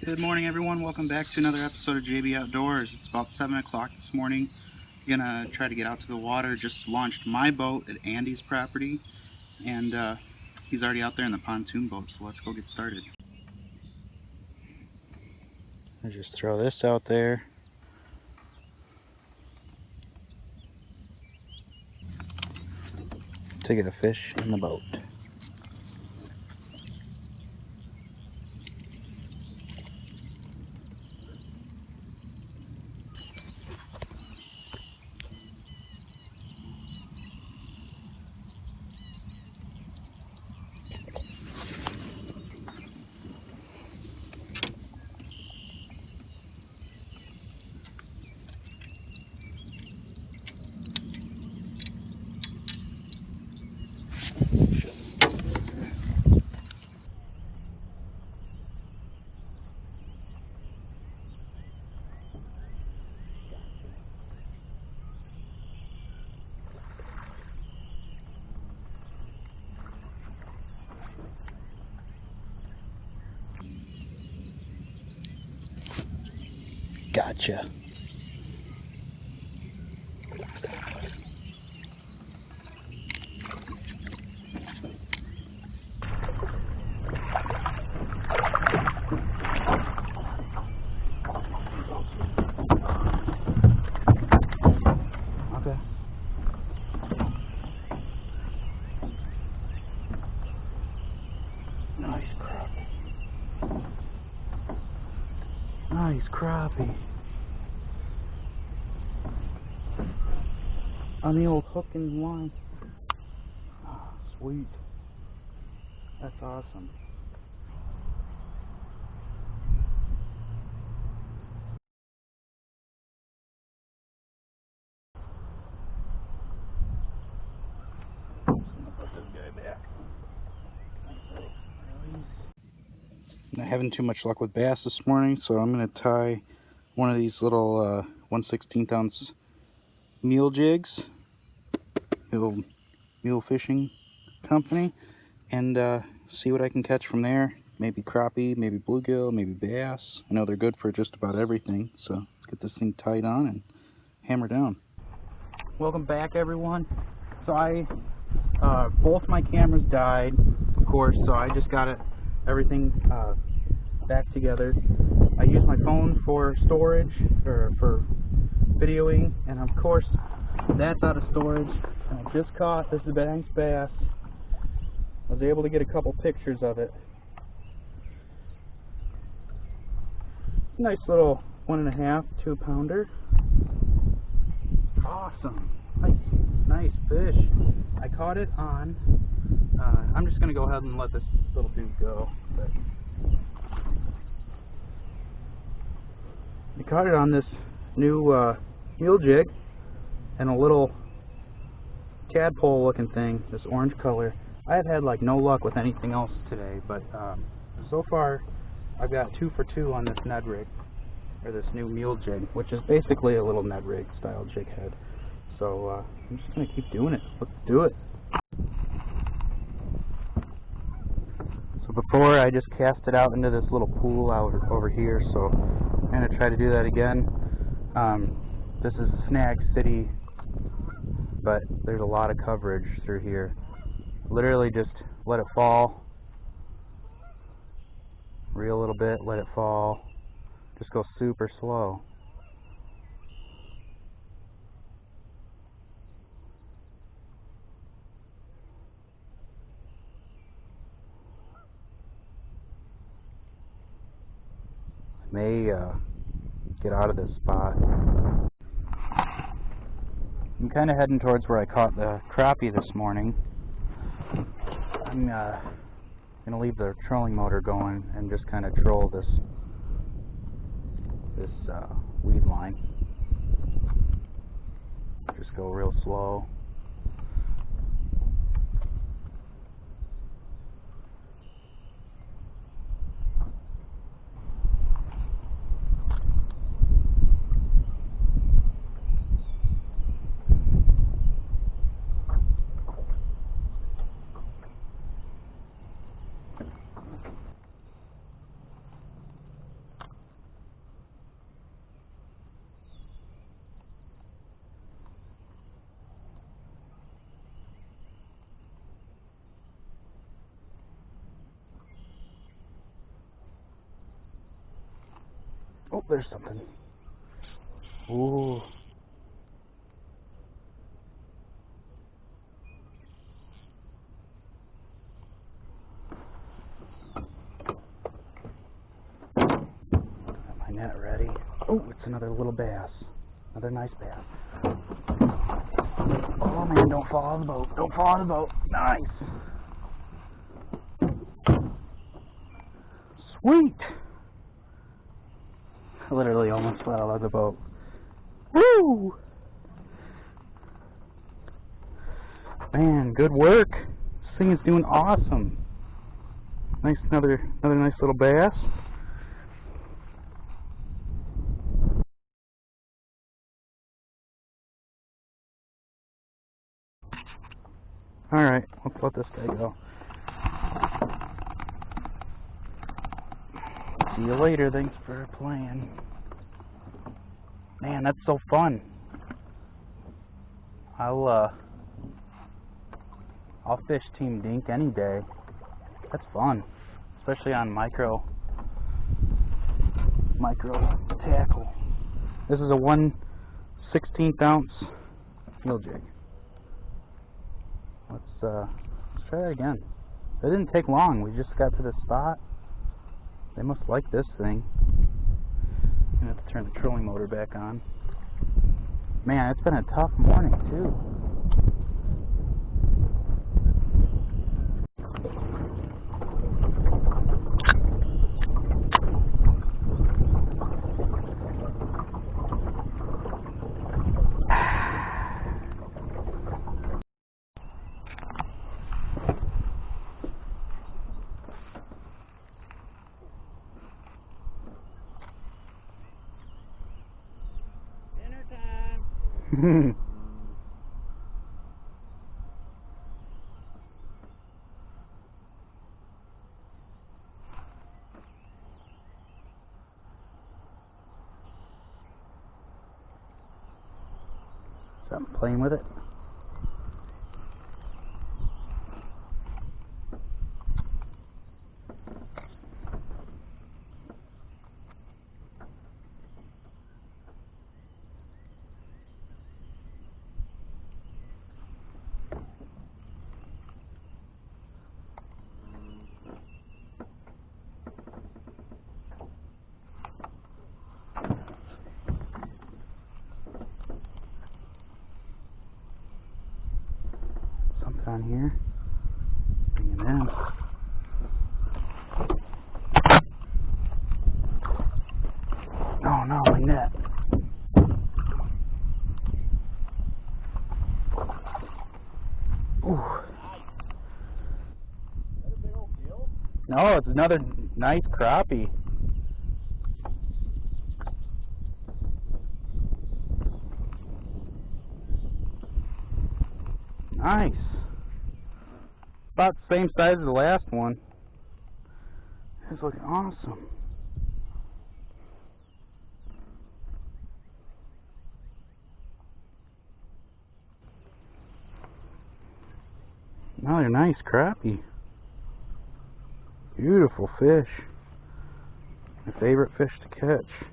Good morning, everyone. Welcome back to another episode of JB Outdoors. It's about 7 o'clock this morning. I'm gonna try to get out to the water. Just launched my boat at Andy's property, and he's already out there in the pontoon boat, so let's go get started. I just throw this out there. To get a fish in the boat. Gotcha. Okay. Nice crappie. Nice crappie. On the old hook and line. Oh, sweet. That's awesome. I'm gonna put this guy back. Not having too much luck with bass this morning, so I'm gonna tie one of these little 1/16 ounce mule jigs, little mule fishing company, and see what I can catch from there. Maybe crappie, maybe bluegill, maybe bass. I know they're good for just about everything, so let's get this thing tied on and hammer down. Welcome back, everyone. So both my cameras died, of course, so I just got everything back together. I use my phone for storage, or for videoing, and of course that's out of storage. And I just caught this nice bass. I was able to get a couple pictures of it. Nice little 1.5, 2 pounder. Awesome. Nice fish. I caught it on, I'm just going to go ahead and let this little dude go. But I caught it on this new mule jig and a little tadpole looking thing, this orange color. I have had like no luck with anything else today, but so far I've got 2 for 2 on this Ned rig, or this new mule jig, which is basically a little Ned rig style jig head. So I'm just going to keep doing it. Let's do it. So before, I just cast it out into this little pool out over here, so I'm going to try to do that again. This is Snag City, but there's a lot of coverage through here. Literally just let it fall. Reel a little bit, let it fall. Just go super slow. May get out of this spot. I'm kind of heading towards where I caught the crappie this morning. I'm gonna leave the trolling motor going and just kind of troll this weed line. Just go real slow. there's something. Ooh. Got my net ready. Oh, it's another little bass. Another nice bass. Oh man, don't fall out of the boat. Don't fall out of the boat. Nice. Sweet. I literally almost fell out of the boat. Woo! Man, good work. This thing is doing awesome. Nice, another nice little bass. Alright, let's let this guy go. See you later, thanks for playing. Man, that's so fun. I'll fish Team Dink any day. That's fun. Especially on micro tackle. This is a 1/16 ounce mule jig. Let's try it again. It didn't take long. We just got to the spot. They must like this thing. I'm gonna have to turn the trolling motor back on. Man, it's been a tough morning too. So I'm playing with it. On here, bring it in. Oh no, my net. Ooh. No, it's another nice crappie. Nice. About the same size as the last one. It's looking awesome. Another nice crappie. Beautiful fish. My favorite fish to catch.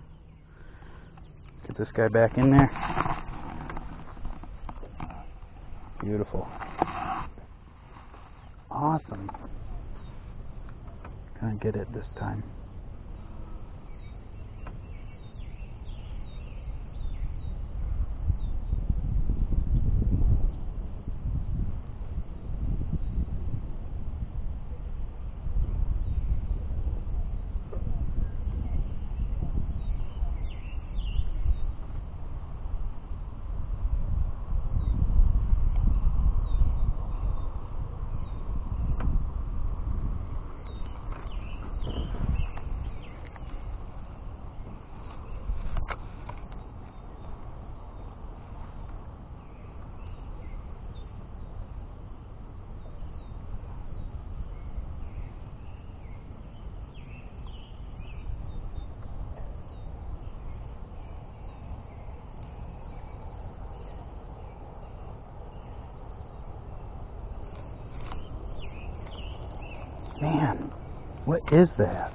Get this guy back in there. Beautiful. Awesome. Gonna get it this time. Man, what is that?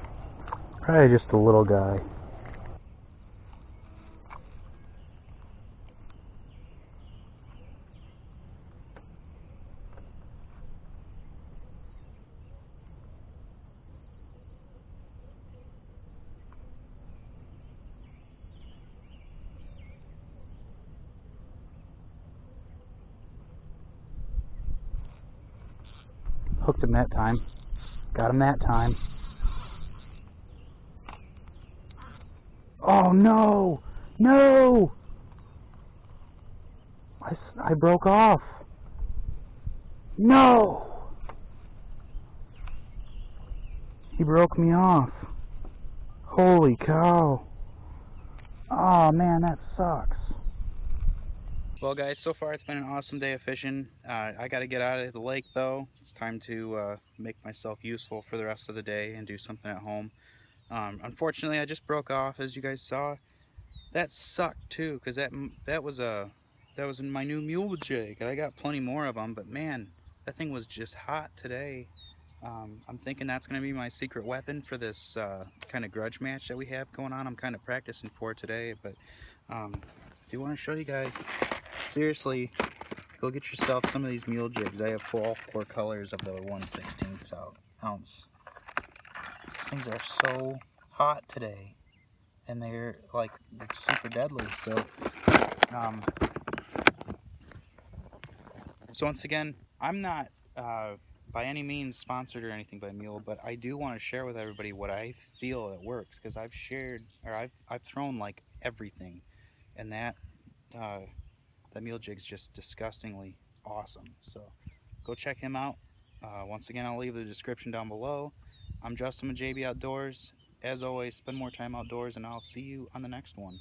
Probably just a little guy. Hooked him that time. Got him that time. Oh no! No! I broke off. No! He broke me off. Holy cow. Oh man, that sucks. Well guys, so far it's been an awesome day of fishing. I got to get out of the lake though. It's time to make myself useful for the rest of the day and do something at home. Unfortunately, I just broke off, as you guys saw. That sucked too, because that was in my new mule jig, and I got plenty more of them. But man, that thing was just hot today. I'm thinking that's going to be my secret weapon for this kind of grudge match that we have going on. I'm kind of practicing for today, but I do want to show you guys. Seriously, go get yourself some of these mule jigs. I have all four colors of the 1/16 ounce. These things are so hot today, and they're like super deadly. So once again, I'm not by any means sponsored or anything by Mule, but I do want to share with everybody what I feel that works, because I've thrown like everything, and that Mule jig's just disgustingly awesome. So go check him out. Once again, I'll leave the description down below. I'm Justin with JB Outdoors. As always, spend more time outdoors, and I'll see you on the next one.